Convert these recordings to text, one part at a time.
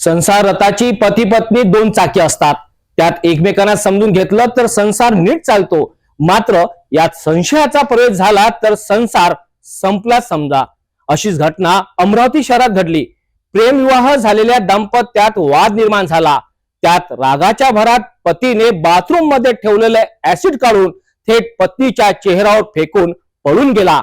संसार रथाची पती पत्नी दोन चाकी असतात। त्यात एकमेकांना समजून घेतलं तर संसार नीट चालतो, मात्र यात संशयाचा प्रवेश झाला तर संसार संपला समजा। अशीच घटना अमरावती शहरात घडली। प्रेमविवाह झालेल्या दाम्पत्यात वाद निर्माण झाला। त्यात रागाच्या भरात पतीने बाथरूम मध्ये ठेवलेले ऍसिड काढून थेट पत्नीच्या चेहऱ्यावर फेकून पळून गेला।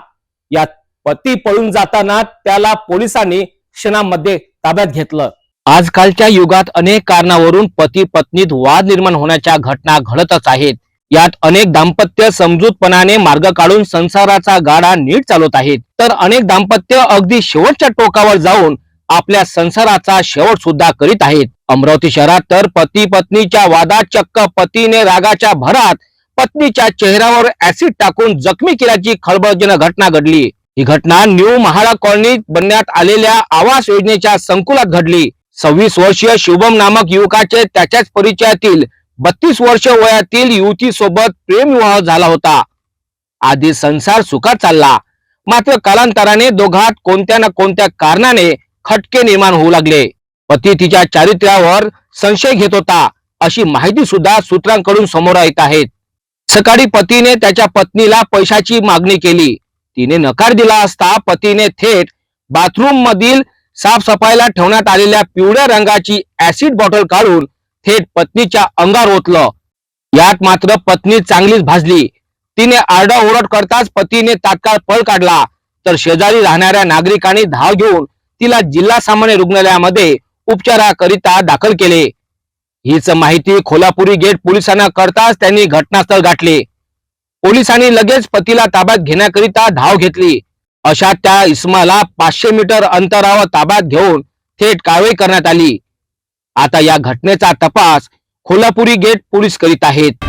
यात पती पळून जाताना त्याला पोलिसांनी क्षणामध्ये ताब्यात घेतलं। आजकालच्या युगात अनेक कारणावरून पती पत्नीत वाद निर्माण होण्याच्या घटना घडतच आहेत। यात अनेक दाम्पत्य समजूतपणाने मार्ग काढून संसाराचा गाडा नीट चालवत आहेत, तर अनेक दाम्पत्य अगदी शेवटच्या टोकावर जाऊन आपल्या संसाराचा शेवट सुद्धा करीत आहेत। अमरावती शहरात तर पती पत्नीच्या वादात चक्क पतीने रागाच्या भरात पत्नीच्या चेहऱ्यावर ऍसिड टाकून जखमी केल्याची खळबळजनक घटना घडली। ही घटना न्यू महाडा कॉलनीत बनण्यात आलेल्या आवास योजनेच्या संकुलात घडली। 26 वर्षीय शुभम नामक युवकाचे त्याच्याच परिचयातील 32 वर्ष वयातील युवती सोबत प्रेमविवाह झाला होता। आधी संसार सुखात चालला, मात्र कालांतराने दोघात कोणत्या ना कोणत्या कारणाने खटके निर्माण होऊ लागले। पती तिच्या चारित्र्यावर संशय घेत होता, अशी माहिती सुद्धा सूत्रांकडून समोर येत आहे। सकाळी पतीने त्याच्या पत्नीला पैशाची मागणी केली। तिने नकार दिला असता पतीने थेट बाथरूम मधील साफसफाईला ठेवण्यात आलेल्या पिवळ्या रंगाची ऍसिड बॉटल काढून थेट पत्नीच्या अंगावर ओतलं। यात मात्र पत्नी चांगलीच भाजली। तिने आरडाओरड करताच पतीने तात्काळ पळ काढला, तर शेजारी राहणाऱ्या नागरिकांनी धाव घेऊन तिला जिल्हा सामान्य रुग्णालयामध्ये उपचाराकरिता दाखल केले। हीच माहिती कोल्हापुरी गेट पोलिसांना कळताच त्यांनी घटनास्थळ गाठले। पोलिसांनी लगेच पतीला ताब्यात घेण्याकरिता धाव घेतली। अशा त्या इसमाला 500 मीटर अंतरावर ताब्यात घेऊन थेट कारवाई करण्यात आली। आता या घटनेचा तपास कोल्हापुरी गेट पोलीस करीत आहेत।